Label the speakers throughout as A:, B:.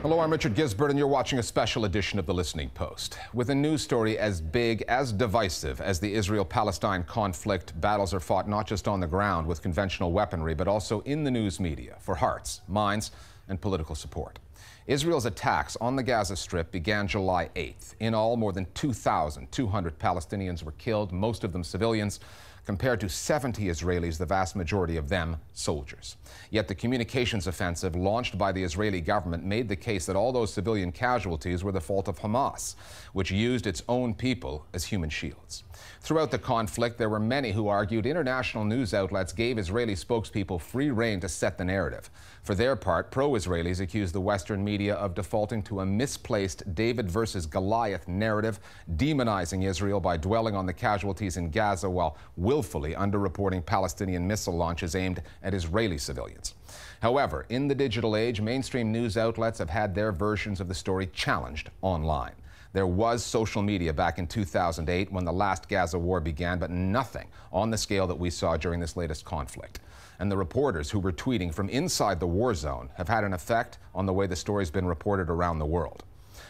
A: Hello, I'm Richard Gisbert, and you're watching a special edition of The Listening Post. With a news story as big, as divisive as the Israel-Palestine conflict, battles are fought not just on the ground with conventional weaponry, but also in the news media for hearts, minds, and political support. Israel's attacks on the Gaza Strip began July 8th. In all, more than 2,200 Palestinians were killed, most of them civilians, compared to 70 Israelis, the vast majority of them soldiers. Yet the communications offensive launched by the Israeli government made the case that all those civilian casualties were the fault of Hamas, which used its own people as human shields. Throughout the conflict, there were many who argued international news outlets gave Israeli spokespeople free rein to set the narrative. For their part, pro-Israelis accused the Western media of defaulting to a misplaced David versus Goliath narrative, demonizing Israel by dwelling on the casualties in Gaza while willfully underreporting Palestinian missile launches aimed at Israeli civilians. However, in the digital age, mainstream news outlets have had their versions of the story challenged online. There was social media back in 2008 when the last Gaza war began, but nothing on the scale that we saw during this latest conflict. And the reporters who were tweeting from inside the war zone have had an effect on the way the story's been reported around the world.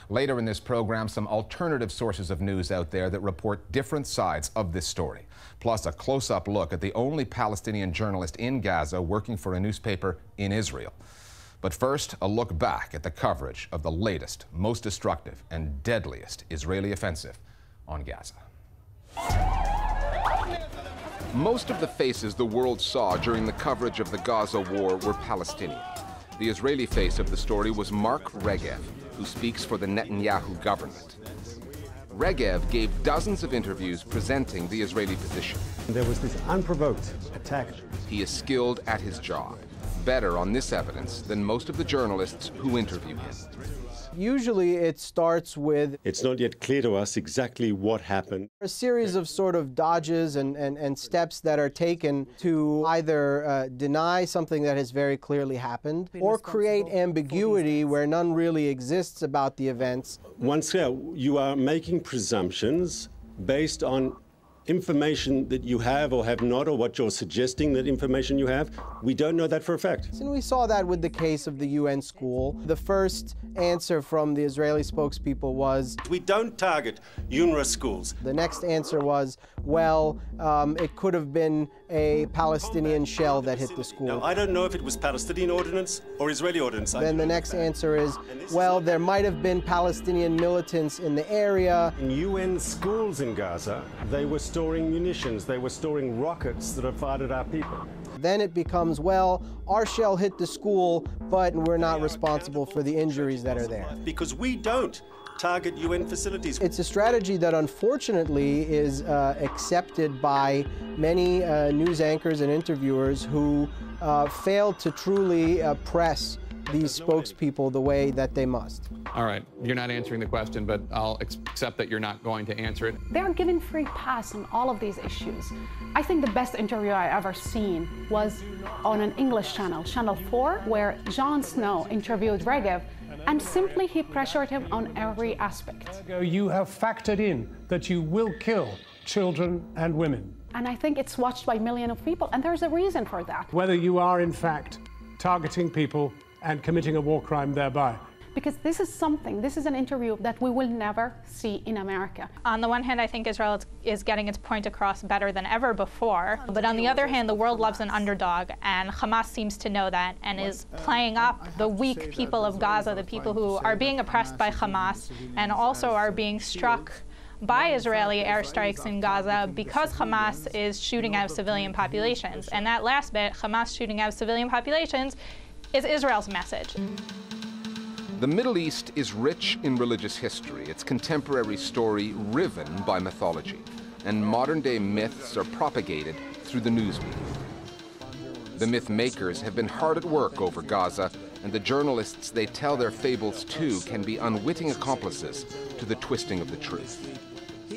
A: Later in this program, some alternative sources of news out there that report different sides of this story, plus a close-up look at the only Palestinian journalist in Gaza working for a newspaper in Israel. But first, a look back at the coverage of the latest, most destructive and deadliest Israeli offensive on Gaza. Most of the faces the world saw during the coverage of the Gaza war were Palestinian. The Israeli face of the story was Mark Regev, who speaks for the Netanyahu government. Regev gave dozens of interviews presenting the Israeli position.
B: There was this unprovoked attack.
A: He is skilled at his job, better on this evidence than most of the journalists who interview him.
C: Usually it starts with...
B: It's not yet clear to us exactly what happened.
C: A series of sort of dodges and steps that are taken to either deny something that has very clearly happened or create ambiguity where none really exists about the events.
B: Once you are making presumptions based on information that you have or have not, or what you're suggesting that information you have. We don't know that for a fact.
C: And we saw that with the case of the UN school. The first answer from the Israeli spokespeople was,
B: we don't target UNRWA schools.
C: The next answer was, well, it could have been a Palestinian shell that hit the school.
B: Now, I don't know if it was Palestinian ordnance or Israeli ordnance.
C: Then the next answer is, well, there might have been Palestinian militants in the area.
B: In UN schools in Gaza, they were storing munitions, they were storing rockets that are fired at our people.
C: Then it becomes, well, our shell hit the school, but we're not responsible for the injuries that are there.
B: Because we don't target UN facilities.
C: It's a strategy that unfortunately is accepted by many news anchors and interviewers who fail to truly press these spokespeople the way that they must.
D: All right, you're not answering the question, but I'll accept that you're not going to answer it.
E: They're given free pass on all of these issues. I think the best interview I ever seen was on an English channel, Channel 4, where Jon Snow interviewed Regev, and simply he pressured him on every aspect.
F: You have factored in that you will kill children and women.
E: And I think it's watched by millions of people, and there's a reason for that.
F: Whether you are in fact targeting people and committing a war crime thereby.
E: Because this is an interview that we will never see in America.
G: On the one hand, I think Israel is getting its point across better than ever before. But on the other hand, the world loves an underdog, and Hamas seems to know that and is playing up the weak people of Gaza, the people who are being oppressed by Hamas and also are being struck by Israeli airstrikes in Gaza because Hamas is shooting out civilian populations. And that last bit, Hamas shooting out civilian populations, is Israel's message.
A: The Middle East is rich in religious history, its contemporary story riven by mythology, and modern-day myths are propagated through the news media. The myth makers have been hard at work over Gaza, and the journalists they tell their fables to can be unwitting accomplices to the twisting of the truth.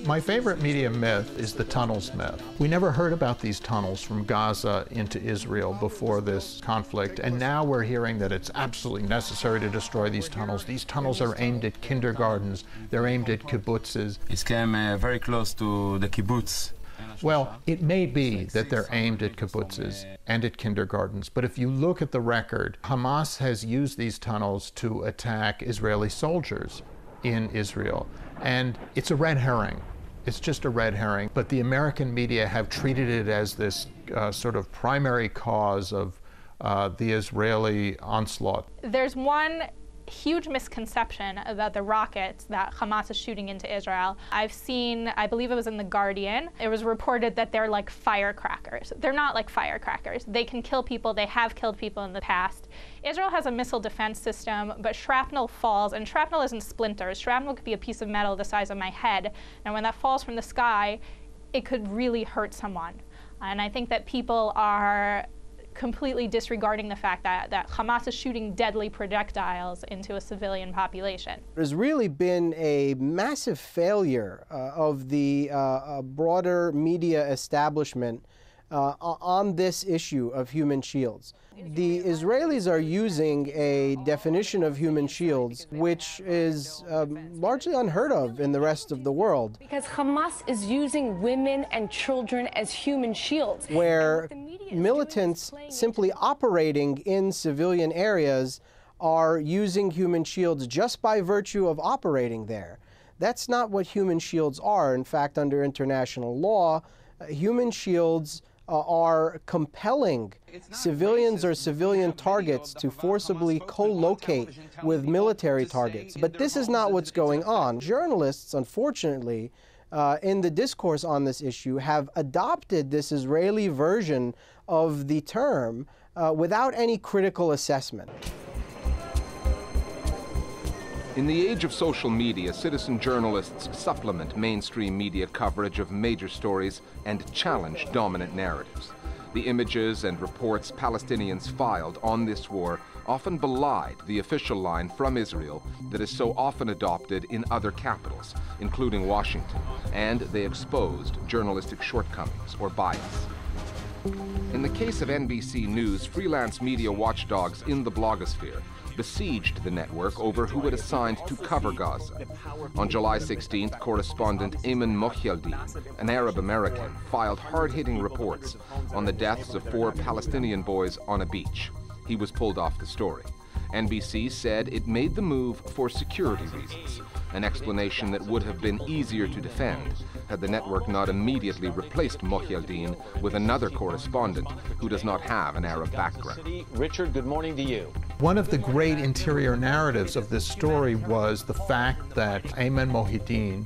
H: My favorite media myth is the tunnels myth. We never heard about these tunnels from Gaza into Israel before this conflict, and now we're hearing that it's absolutely necessary to destroy these tunnels. These tunnels are aimed at kindergartens, they're aimed at kibbutzes.
I: It came very close to the kibbutz.
H: Well, it may be that they're aimed at kibbutzes and at kindergartens, but if you look at the record, Hamas has used these tunnels to attack Israeli soldiers in Israel, and it's a red herring. It's just a red herring, but the American media have treated it as this sort of primary cause of the Israeli onslaught.
G: There's one huge misconception about the rockets that Hamas is shooting into Israel. I've seen, I believe it was in The Guardian, it was reported that they're like firecrackers. They're not like firecrackers. They can kill people. They have killed people in the past. Israel has a missile defense system, but shrapnel falls, and shrapnel isn't splinters. Shrapnel could be a piece of metal the size of my head, and when that falls from the sky, it could really hurt someone. And I think that people are completely disregarding the fact that Hamas is shooting deadly projectiles into a civilian population.
C: There's really been a massive failure of the broader media establishment on this issue of human shields. The Israelis are using a definition of human shields which is largely unheard of in the rest of the world.
I: Because Hamas is using women and children as human shields.
C: Where militants simply operating in civilian areas are using human shields just by virtue of operating there. That's not what human shields are. In fact, under international law, human shields are compelling civilians or civilian targets to forcibly co-locate with military targets. But this is not what's going on. Journalists, unfortunately, in the discourse on this issue, have adopted this Israeli version of the term without any critical assessment.
A: In the age of social media, citizen journalists supplement mainstream media coverage of major stories and challenge dominant narratives. The images and reports Palestinians filed on this war often belied the official line from Israel that is so often adopted in other capitals, including Washington, and they exposed journalistic shortcomings or bias. In the case of NBC News, freelance media watchdogs in the blogosphere besieged the network over who it assigned to cover Gaza. On July 16th, correspondent Ayman Mohyeldin, an Arab American, filed hard-hitting reports on the deaths of 4 Palestinian boys on a beach. He was pulled off the story. NBC said it made the move for security reasons, an explanation that would have been easier to defend had the network not immediately replaced Mohyeldin with another correspondent who does not have an Arab background.
J: Richard, good morning to you.
H: One of the great interior narratives of this story was the fact that Ayman Mohyeldin,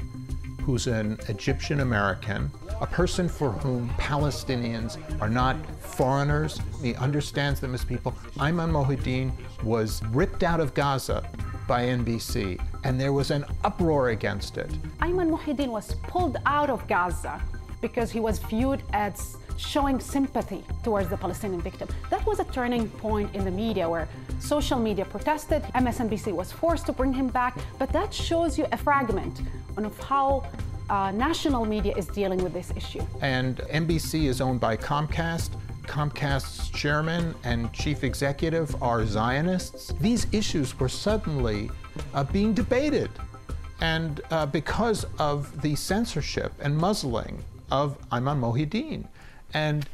H: who's an Egyptian American, a person for whom Palestinians are not foreigners, he understands them as people. Ayman Mohyeldin was ripped out of Gaza by NBC, and there was an uproar against it.
E: Ayman Mohyeldin was pulled out of Gaza because he was viewed as showing sympathy towards the Palestinian victim. That was a turning point in the media where social media protested. MSNBC was forced to bring him back, but that shows you a fragment of how national media is dealing with this issue.
H: And NBC is owned by Comcast. Comcast's chairman and chief executive are Zionists. These issues were suddenly being debated. And because of the censorship and muzzling of Ayman Mohyeldin. And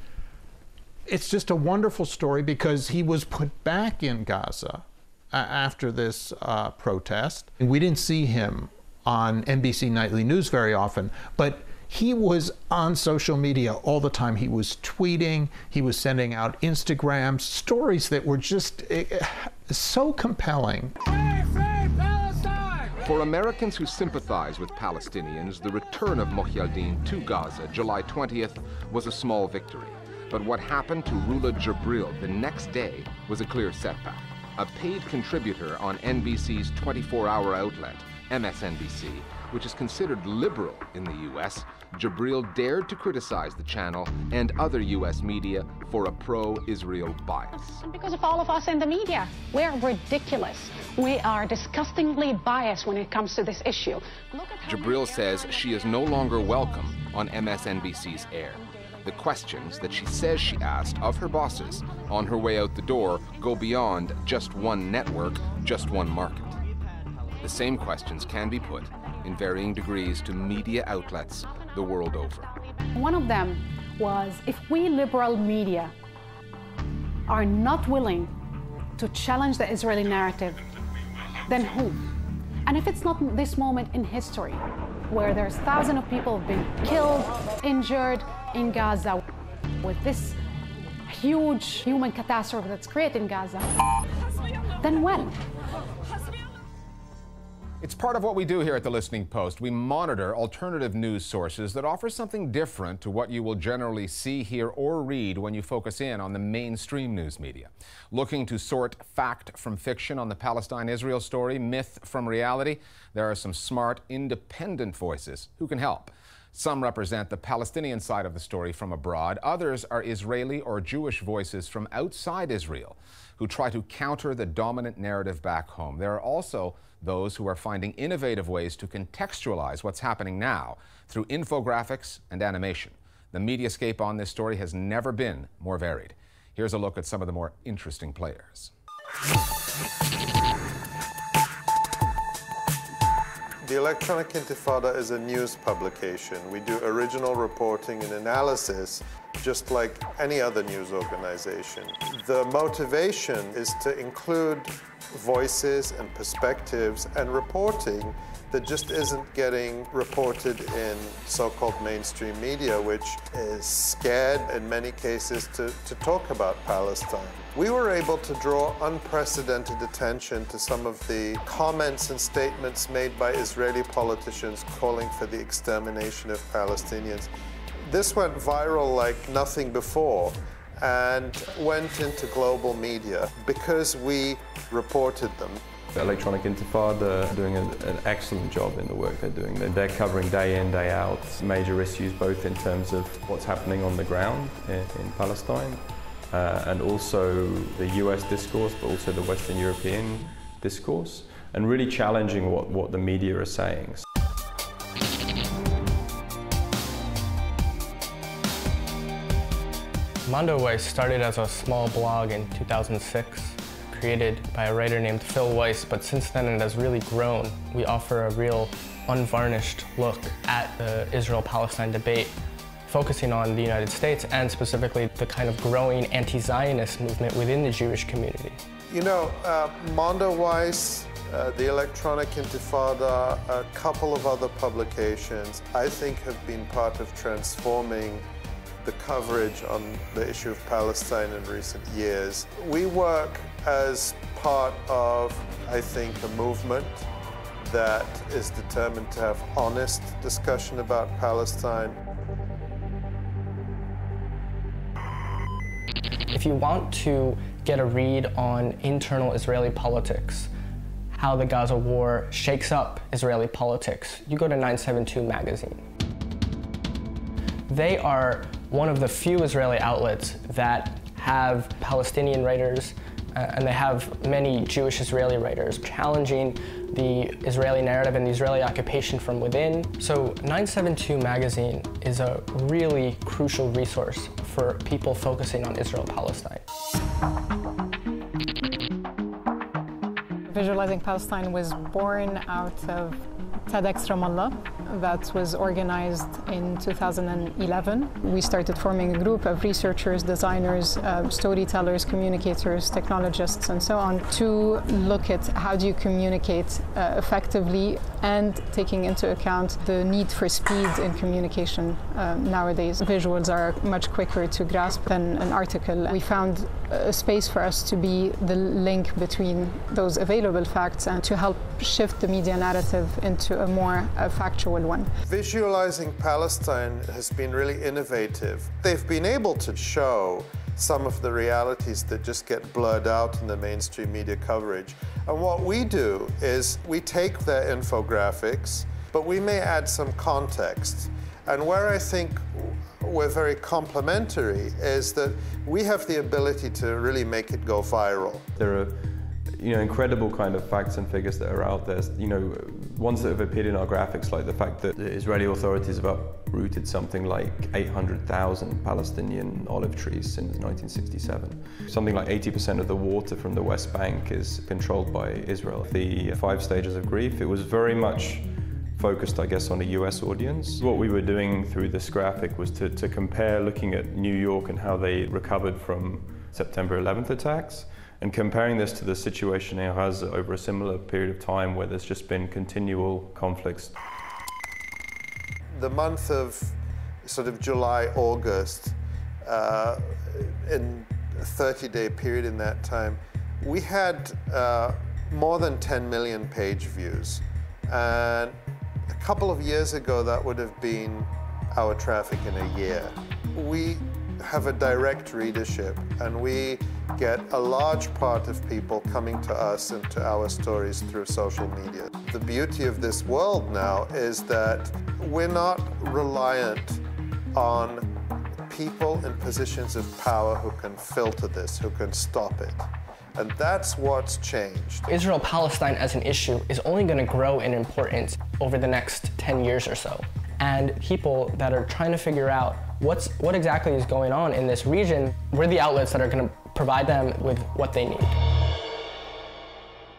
H: it's just a wonderful story because he was put back in Gaza after this protest. And we didn't see him on NBC Nightly News very often, but he was on social media all the time. He was tweeting, he was sending out Instagrams, stories that were just so compelling.
A: For Americans who sympathize with Palestinians, the return of Mohyeldin to Gaza, July 20th, was a small victory. But what happened to Rula Jibril the next day was a clear setback. A paid contributor on NBC's 24-hour outlet, MSNBC, which is considered liberal in the U.S., Jibril dared to criticize the channel and other U.S. media for a pro-Israel bias.
E: Because of all of us in the media, we're ridiculous. We are disgustingly biased when it comes to this issue.
A: Jibril says she is no longer welcome on MSNBC's air. The questions that she says she asked of her bosses on her way out the door go beyond just one network, just one market. The same questions can be put in varying degrees to media outlets the world over.
E: One of them was, if we liberal media are not willing to challenge the Israeli narrative, then who? And if it's not this moment in history, where there's thousands of people who've been killed, injured in Gaza, with this huge human catastrophe that's created in Gaza, then when?
A: It's part of what we do here at The Listening Post. We monitor alternative news sources that offer something different to what you will generally see, hear, or read when you focus in on the mainstream news media. Looking to sort fact from fiction on the Palestine-Israel story, myth from reality, there are some smart, independent voices who can help. Some represent the Palestinian side of the story from abroad. Others are Israeli or Jewish voices from outside Israel who try to counter the dominant narrative back home. There are also those who are finding innovative ways to contextualize what's happening now through infographics and animation. The mediascape on this story has never been more varied. Here's a look at some of the more interesting players.
K: The Electronic Intifada is a news publication. We do original reporting and analysis just like any other news organization. The motivation is to include voices and perspectives and reporting that just isn't getting reported in so-called mainstream media, which is scared in many cases to talk about Palestine. We were able to draw unprecedented attention to some of the comments and statements made by Israeli politicians calling for the extermination of Palestinians. This went viral like nothing before and went into global media because we reported them.
L: The Electronic Intifada are doing an excellent job in the work they're doing. They're covering day in, day out major issues, both in terms of what's happening on the ground in Palestine and also the US discourse, but also the Western European discourse, and really challenging what the media are saying.
M: Mondo Weiss started as a small blog in 2006, created by a writer named Phil Weiss, but since then it has really grown. We offer a real unvarnished look at the Israel-Palestine debate, focusing on the United States and specifically the kind of growing anti-Zionist movement within the Jewish community.
K: You know, Mondo Weiss, the Electronic Intifada, a couple of other publications, I think have been part of transforming the coverage on the issue of Palestine in recent years. We work as part of, I think, a movement that is determined to have honest discussion about Palestine.
M: If you want to get a read on internal Israeli politics, how the Gaza war shakes up Israeli politics, you go to 972 magazine. They are one of the few Israeli outlets that have Palestinian writers and they have many Jewish Israeli writers challenging the Israeli narrative and the Israeli occupation from within. So 972 magazine is a really crucial resource for people focusing on Israel-Palestine.
N: Visualizing Palestine was born out of TEDx Ramallah that was organized in 2011. We started forming a group of researchers, designers, storytellers, communicators, technologists, and so on to look at how do you communicate effectively and taking into account the need for speed in communication nowadays. Visuals are much quicker to grasp than an article. We found a space for us to be the link between those available facts and to help shift the media narrative into a more factual one.
K: Visualizing Palestine has been really innovative. They've been able to show some of the realities that just get blurred out in the mainstream media coverage. And what we do is we take their infographics, but we may add some context. And where I think we're very complementary is that we have the ability to really make it go viral.
L: There are incredible kind of facts and figures that are out there, ones that have appeared in our graphics, like the fact that the Israeli authorities have uprooted something like 800,000 Palestinian olive trees since 1967. Something like 80% of the water from the West Bank is controlled by Israel. The 5 stages of grief, it was very much focused, I guess, on a US audience. What we were doing through this graphic was to compare looking at New York and how they recovered from September 11th attacks, and comparing this to the situation in Gaza over a similar period of time where there's just been continual conflicts.
K: The month of sort of July, August, in a 30-day period in that time, we had more than 10 million page views. And a couple of years ago, that would have been our traffic in a year. We have a direct readership, and we get a large part of people coming to us and to our stories through social media. The beauty of this world now is that we're not reliant on people in positions of power who can filter this, who can stop it. And that's what's changed.
M: Israel-Palestine as an issue is only going to grow in importance over the next 10 years or so. And people that are trying to figure out what exactly is going on in this region, we're the outlets that are going to provide them with what they need.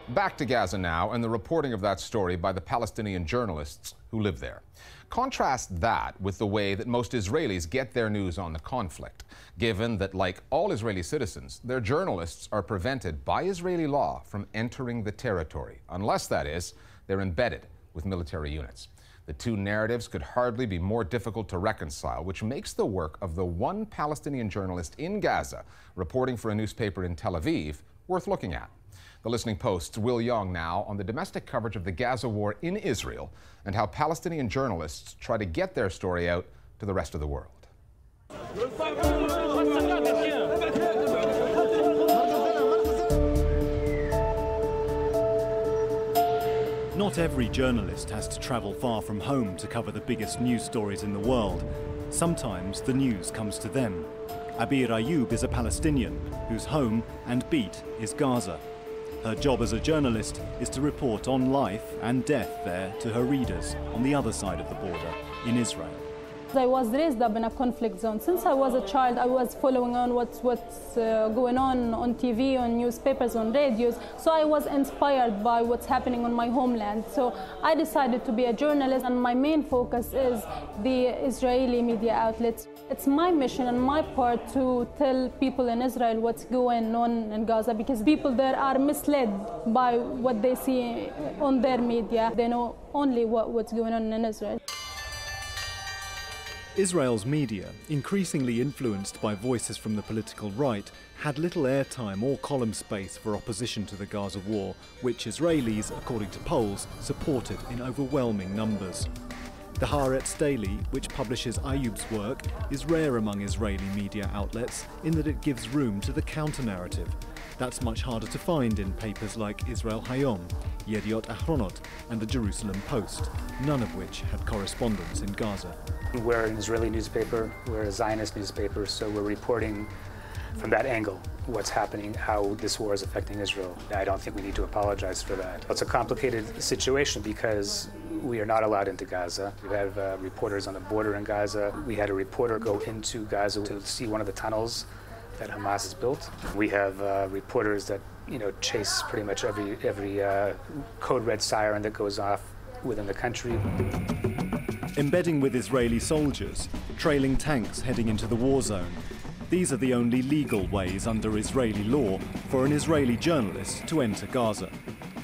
A: Back to Gaza now, and the reporting of that story by the Palestinian journalists who live there. Contrast that with the way that most Israelis get their news on the conflict, given that, like all Israeli citizens, their journalists are prevented by Israeli law from entering the territory, unless, that is, they're embedded with military units. The two narratives could hardly be more difficult to reconcile, which makes the work of the one Palestinian journalist in Gaza reporting for a newspaper in Tel Aviv worth looking at. The Listening Post's Will Young now on the domestic coverage of the Gaza war in Israel and how Palestinian journalists try to get their story out to the rest of the world.
O: Not every journalist has to travel far from home to cover the biggest news stories in the world. Sometimes the news comes to them. Abir Ayoub is a Palestinian whose home and beat is Gaza. Her job as a journalist is to report on life and death there to her readers on the other side of the border in Israel.
P: I was raised up in a conflict zone. Since I was a child, I was following on what's going on TV, on newspapers, on radios. So I was inspired by what's happening on my homeland. So I decided to be a journalist, and my main focus is the Israeli media outlets. It's my mission and my part to tell people in Israel what's going on in Gaza, because people there are misled by what they see on their media. They know only what's going on in Israel.
O: Israel's media, increasingly influenced by voices from the political right, had little airtime or column space for opposition to the Gaza war, which Israelis, according to polls, supported in overwhelming numbers. The Haaretz Daily, which publishes Ayoub's work, is rare among Israeli media outlets in that it gives room to the counter-narrative. That's much harder to find in papers like Israel Hayom, Yediot Ahronot and the Jerusalem Post, none of which had correspondents in Gaza.
Q: We're an Israeli newspaper, we're a Zionist newspaper, so we're reporting from that angle what's happening, how this war is affecting Israel. I don't think we need to apologize for that. It's a complicated situation because we are not allowed into Gaza. We have reporters on the border in Gaza. We had a reporter go into Gaza to see one of the tunnels that Hamas has built. We have reporters that chase pretty much every code red siren that goes off within the country.
O: Embedding with Israeli soldiers, trailing tanks heading into the war zone. These are the only legal ways under Israeli law for an Israeli journalist to enter Gaza.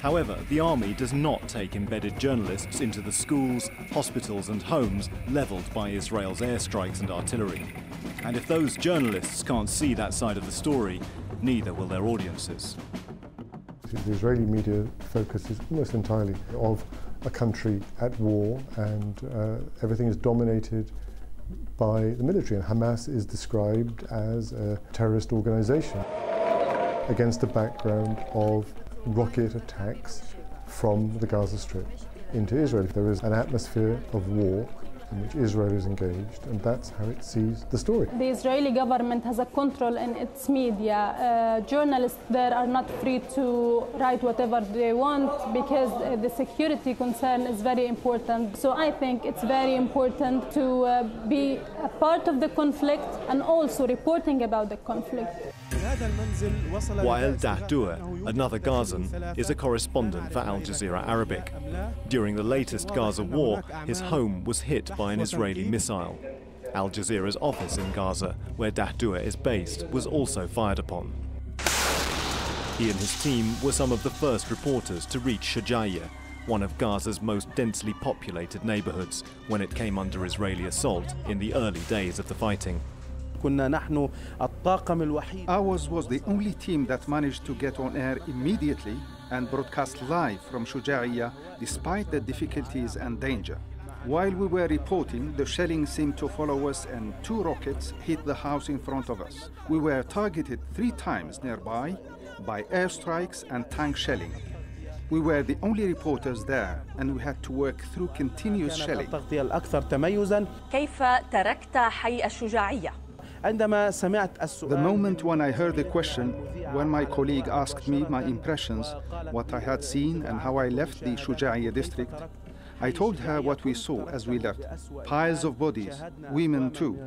O: However, the army does not take embedded journalists into the schools, hospitals and homes levelled by Israel's airstrikes and artillery. And if those journalists can't see that side of the story, neither will their audiences.
R: The Israeli media focus is almost entirely of a country at war, and everything is dominated by the military. And Hamas is described as a terrorist organization against the background of rocket attacks from the Gaza Strip into Israel. There is an atmosphere of war in which Israel is engaged, and that's how it sees the story.
P: The Israeli government has a control in its media. Journalists there are not free to write whatever they want because the security concern is very important. So I think it's very important to be a part of the conflict and also reporting about the conflict.
O: Wael Dahdour, another Gazan, is a correspondent for Al Jazeera Arabic. During the latest Gaza war, his home was hit by an Israeli missile. Al Jazeera's office in Gaza, where Dahdour is based, was also fired upon. He and his team were some of the first reporters to reach Shujaiya, one of Gaza's most densely populated neighborhoods, when it came under Israeli assault in the early days of the fighting.
S: Ours was the only team that managed to get on air immediately and broadcast live from Shujaiya despite the difficulties and danger. While we were reporting, the shelling seemed to follow us and 2 rockets hit the house in front of us. We were targeted 3 times nearby by airstrikes and tank shelling. We were the only reporters there and we had to work through continuous shelling. The moment when I heard the question, when my colleague asked me my impressions, what I had seen and how I left the Shujaiya district, I told her what we saw as we left. Piles of bodies, women too.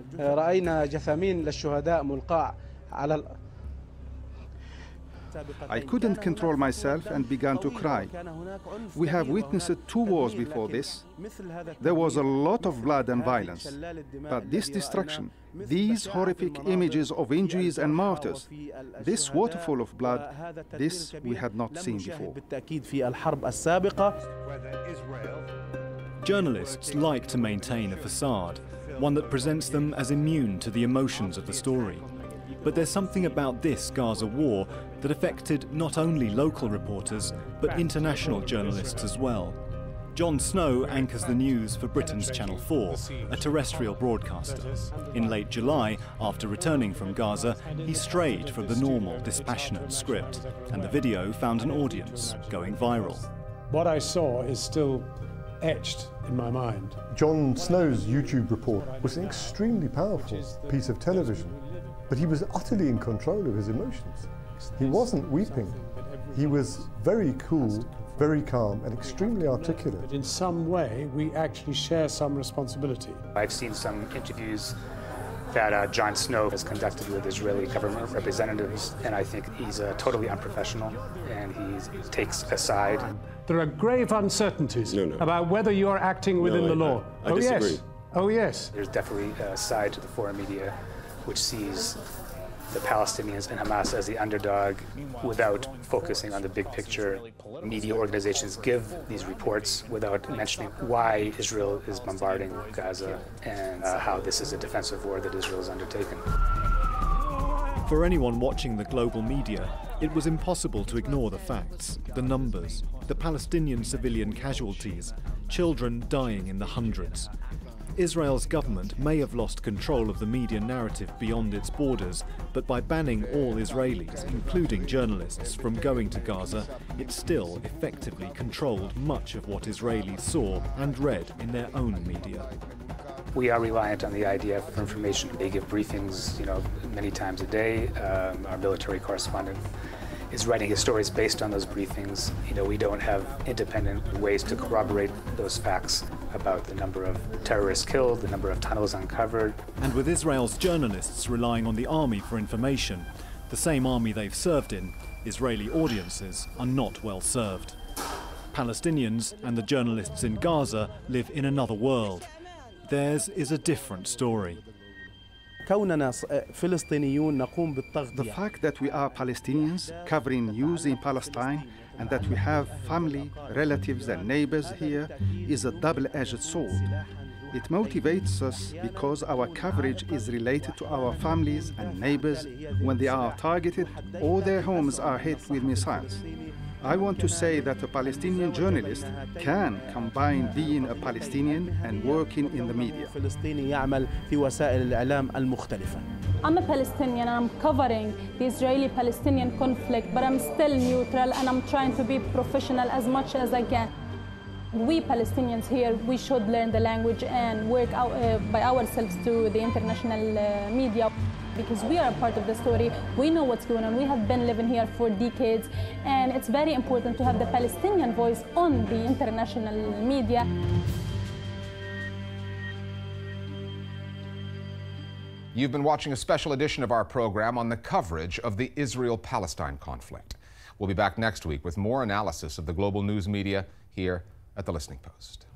S: I couldn't control myself and began to cry. We have witnessed 2 wars before this. There was a lot of blood and violence. But this destruction, these horrific images of injuries and martyrs, this waterfall of blood, this we had not seen before.
O: Journalists like to maintain a facade, one that presents them as immune to the emotions of the story. But there's something about this Gaza war that affected not only local reporters, but international journalists as well. Jon Snow anchors the news for Britain's Channel 4, a terrestrial broadcaster. In late July, after returning from Gaza, he strayed from the normal, dispassionate script, and the video found an audience, going viral.
F: What I saw is still etched in my mind.
R: Jon Snow's YouTube report was an extremely powerful piece of television, but he was utterly in control of his emotions. He wasn't weeping. He was very cool, very calm, and extremely articulate.
F: In some way, we actually share some responsibility.
Q: I've seen some interviews that Jon Snow has conducted with Israeli government representatives, and I think he's totally unprofessional, and he takes a side.
F: There are grave uncertainties about whether you are acting within the law.
B: I disagree.
F: Yes. Oh, yes.
Q: There's definitely a side to the foreign media which sees the Palestinians and Hamas as the underdog without focusing on the big picture. Media organizations give these reports without mentioning why Israel is bombarding Gaza and how this is a defensive war that Israel has undertaken.
O: For anyone watching the global media, it was impossible to ignore the facts, the numbers, the Palestinian civilian casualties, children dying in the hundreds. Israel's government may have lost control of the media narrative beyond its borders, but by banning all Israelis, including journalists, from going to Gaza, it still effectively controlled much of what Israelis saw and read in their own media.
Q: We are reliant on the IDF for information. They give briefings, many times a day. Our military correspondent is writing his stories based on those briefings. We don't have independent ways to corroborate those facts about the number of terrorists killed, the number of tunnels uncovered.
O: And with Israel's journalists relying on the army for information, the same army they've served in, Israeli audiences are not well served. Palestinians and the journalists in Gaza live in another world. Theirs is a different story.
S: The fact that we are Palestinians covering news in Palestine and that we have family, relatives and neighbors here is a double-edged sword. It motivates us because our coverage is related to our families and neighbors when they are targeted or their homes are hit with missiles. I want to say that a Palestinian journalist can combine being a Palestinian and working in the media.
P: I'm a Palestinian and I'm covering the Israeli-Palestinian conflict, but I'm still neutral and I'm trying to be professional as much as I can. We Palestinians here, we should learn the language and work out, by ourselves to the international media. Because we are a part of the story, we know what's going on, we have been living here for decades, and it's very important to have the Palestinian voice on the international media.
A: You've been watching a special edition of our program on the coverage of the Israel-Palestine conflict. We'll be back next week with more analysis of the global news media here at The Listening Post.